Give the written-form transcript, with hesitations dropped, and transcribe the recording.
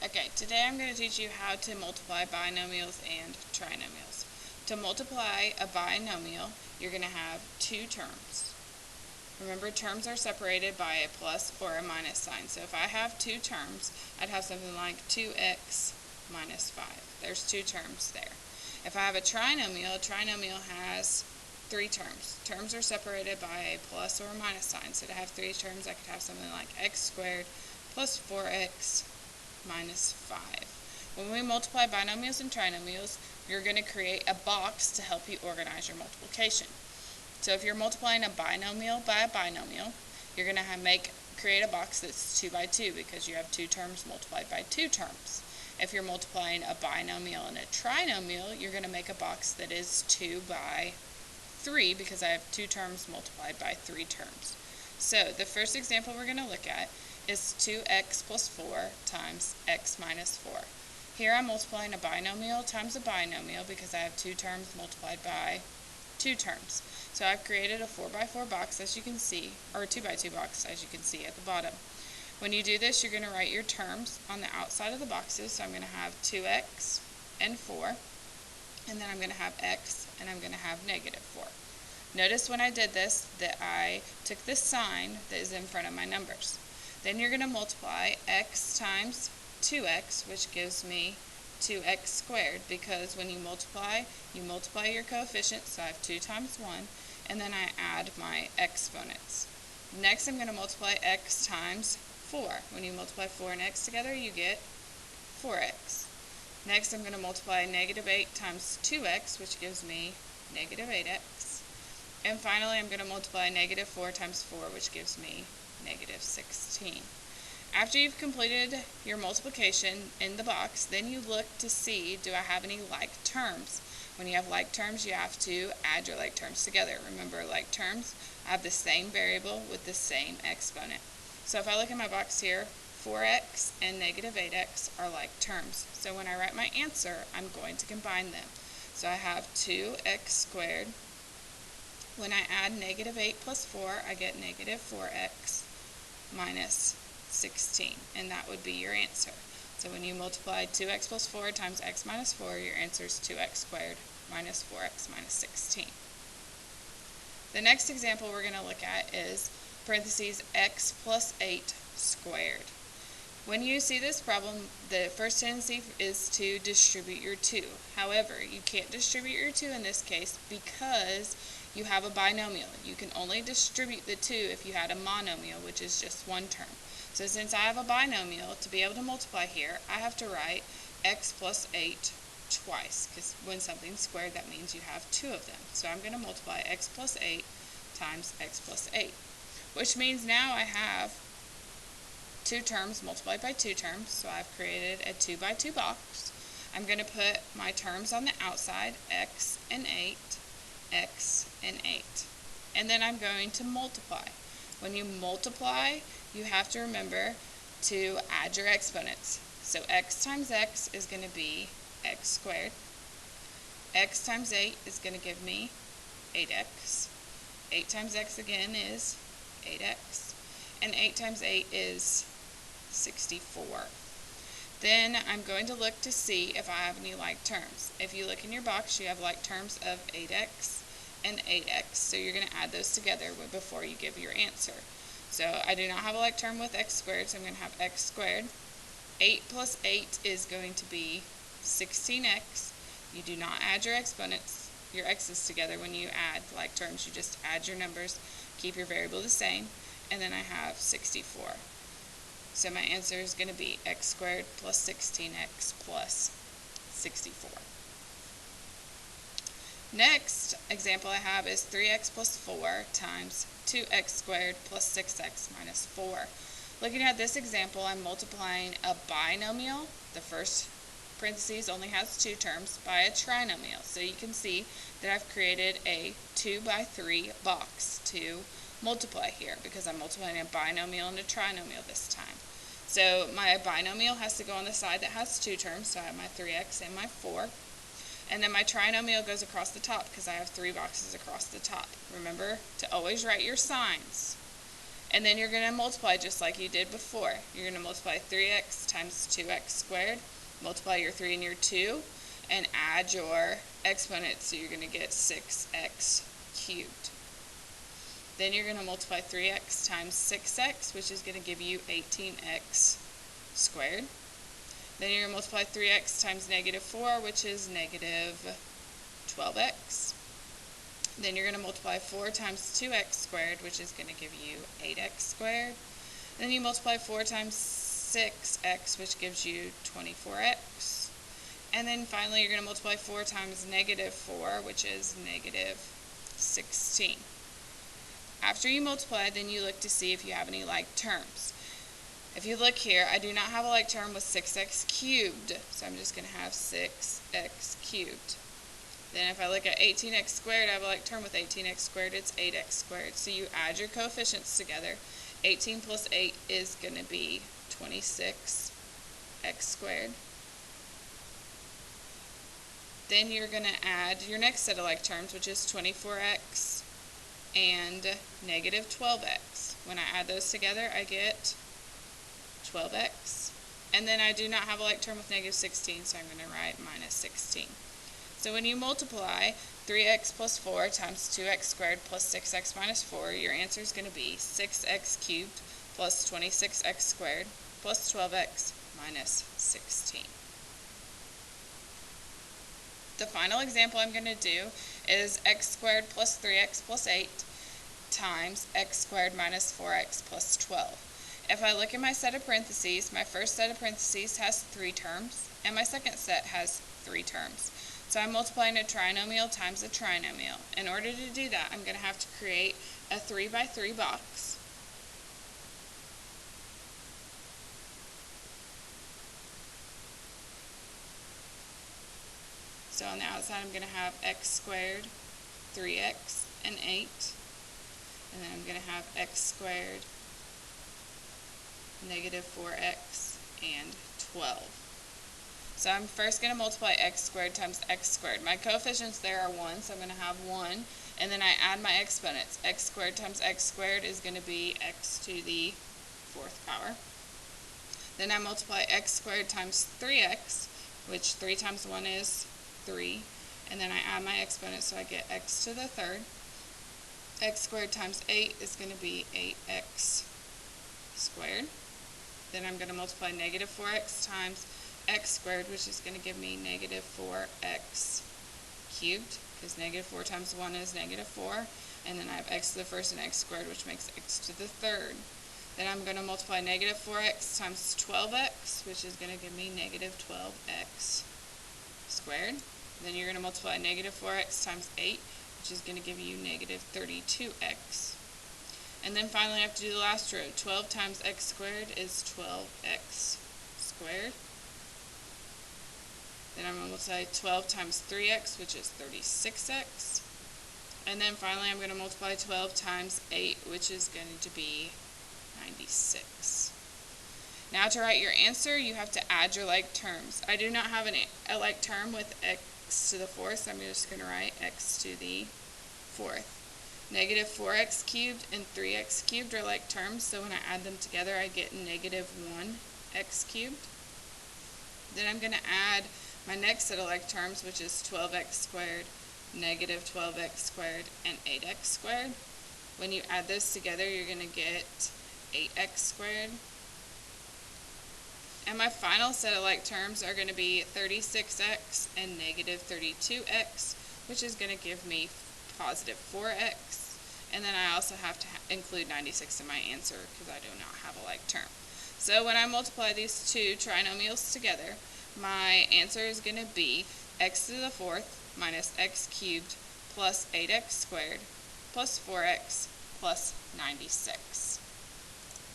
Okay, today I'm going to teach you how to multiply binomials and trinomials. To multiply a binomial, you're going to have two terms. Remember, terms are separated by a plus or a minus sign. So if I have two terms, I'd have something like 2x minus 5. There's two terms there. If I have a trinomial has three terms. Terms are separated by a plus or a minus sign. So to have three terms, I could have something like x squared plus 4x minus 5. When we multiply binomials and trinomials, you're going to create a box to help you organize your multiplication. So if you're multiplying a binomial by a binomial, you're going to create a box that's 2 by 2 because you have two terms multiplied by two terms. If you're multiplying a binomial and a trinomial, you're going to make a box that is 2 by 3 because I have two terms multiplied by three terms. So the first example we're going to look at is 2x plus 4 times x minus 4. Here I'm multiplying a binomial times a binomial because I have two terms multiplied by two terms. So I've created a 4 by 4 box, as you can see, or a 2 by 2 box, as you can see at the bottom. When you do this, you're going to write your terms on the outside of the boxes. So I'm going to have 2x and 4, and then I'm going to have x, and I'm going to have negative 4. Notice when I did this that I took this sign that is in front of my numbers. Then you're going to multiply x times 2x, which gives me 2x squared, because when you multiply your coefficients, so I have 2 times 1, and then I add my exponents. Next, I'm going to multiply x times 4. When you multiply 4 and x together, you get 4x. Next, I'm going to multiply negative 8 times 2x, which gives me negative 8x. And finally, I'm going to multiply negative 4 times 4, which gives me negative 16. After you've completed your multiplication in the box, then you look to see, do I have any like terms? When you have like terms, you have to add your like terms together. Remember, like terms have the same variable with the same exponent. So if I look at my box here, 4x and negative 8x are like terms. So when I write my answer, I'm going to combine them. So I have 2x squared. When I add negative 8 plus 4, I get negative 4x minus 16, and that would be your answer. So when you multiply 2x plus 4 times x minus 4, your answer is 2x squared minus 4x minus 16. The next example we're going to look at is parentheses x plus 8 squared. When you see this problem, the first tendency is to distribute your 2. However, you can't distribute your 2 in this case because you have a binomial. You can only distribute the 2 if you had a monomial, which is just one term. So since I have a binomial, to be able to multiply here, I have to write x plus 8 twice, because when something's squared, that means you have two of them. So I'm going to multiply x plus 8 times x plus 8, which means now I have two terms multiplied by two terms, so I've created a 2 by 2 box. I'm going to put my terms on the outside, x and 8, x and 8. And then I'm going to multiply. When you multiply, you have to remember to add your exponents. So x times x is going to be x squared. X times 8 is going to give me 8x. 8 times x again is 8x. And 8 times 8 is 64. Then I'm going to look to see if I have any like terms. If you look in your box, you have like terms of 8x and 8x. So you're going to add those together before you give your answer. So I do not have a like term with x squared, so I'm going to have x squared. 8 plus 8 is going to be 16x. You do not add your exponents, your x's together when you add like terms. You just add your numbers, keep your variable the same, and then I have 64. So my answer is going to be x squared plus 16x plus 64. Next example I have is 3x plus 4 times 2x squared plus 6x minus 4. Looking at this example, I'm multiplying a binomial, the first parentheses only has two terms, by a trinomial. So you can see that I've created a 2 by 3 box to multiply here because I'm multiplying a binomial and a trinomial this time. So my binomial has to go on the side that has two terms, so I have my 3x and my 4. And then my trinomial goes across the top because I have three boxes across the top. Remember to always write your signs. And then you're going to multiply just like you did before. You're going to multiply 3x times 2x squared, multiply your 3 and your 2, and add your exponents, so you're going to get 6x cubed. Then you're going to multiply 3x times 6x, which is going to give you 18x squared. Then you're going to multiply 3x times negative 4, which is negative 12x. Then you're going to multiply 4 times 2x squared, which is going to give you 8x squared. Then you multiply 4 times 6x, which gives you 24x. And then finally you're going to multiply 4 times negative 4, which is negative 16. After you multiply, then you look to see if you have any like terms. If you look here, I do not have a like term with 6x cubed, so I'm just going to have 6x cubed. Then if I look at 18x squared, I have a like term with 18x squared, it's 8x squared. So you add your coefficients together. 18 plus 8 is going to be 26x squared. Then you're going to add your next set of like terms, which is 24x and negative 12x. When I add those together, I get 12x. And then I do not have a like term with negative 16, so I'm going to write minus 16. So when you multiply 3x plus 4 times 2x squared plus 6x minus 4, your answer is going to be 6x cubed plus 26x squared plus 12x minus 16. The final example I'm going to do is x squared plus 3x plus 8 times x squared minus 4x plus 12. If I look at my set of parentheses, my first set of parentheses has 3 terms, and my second set has 3 terms. So I'm multiplying a trinomial times a trinomial. In order to do that, I'm going to have to create a 3 by 3 box. So on the outside, I'm going to have x squared, 3x, and 8. And then I'm going to have x squared, negative 4x, and 12. So I'm first going to multiply x squared times x squared. My coefficients there are 1, so I'm going to have 1. And then I add my exponents. X squared times x squared is going to be x to the 4th power. Then I multiply x squared times 3x, which 3 times 1 is 3. And then I add my exponents, so I get x to the 3rd. X squared times 8 is going to be 8x squared. Then I'm going to multiply negative 4x times x squared, which is going to give me negative 4x cubed, because negative 4 times 1 is negative 4. And then I have x to the 1st and x squared, which makes x to the 3rd. Then I'm going to multiply negative 4x times 12x, which is going to give me negative 12x squared. Then you're going to multiply negative 4x times 8, which is going to give you negative 32x. And then finally I have to do the last row. 12 times x squared is 12x squared. Then I'm going to multiply 12 times 3x, which is 36x. And then finally I'm going to multiply 12 times 8, which is going to be 96. Now to write your answer, you have to add your like terms. I do not have a like term with x to the 4th, so I'm just going to write x to the 4th. Negative 4x cubed and 3x cubed are like terms, so when I add them together I get negative 1x cubed. Then I'm going to add my next set of like terms, which is 12x squared, negative 12x squared, and 8x squared. When you add those together, you're going to get 8x squared. And my final set of like terms are going to be 36x and negative 32x, which is going to give me positive 4x. And then I also have to include 96 in my answer because I do not have a like term. So when I multiply these two trinomials together, my answer is going to be x to the 4th minus x cubed plus 8x squared plus 4x plus 96.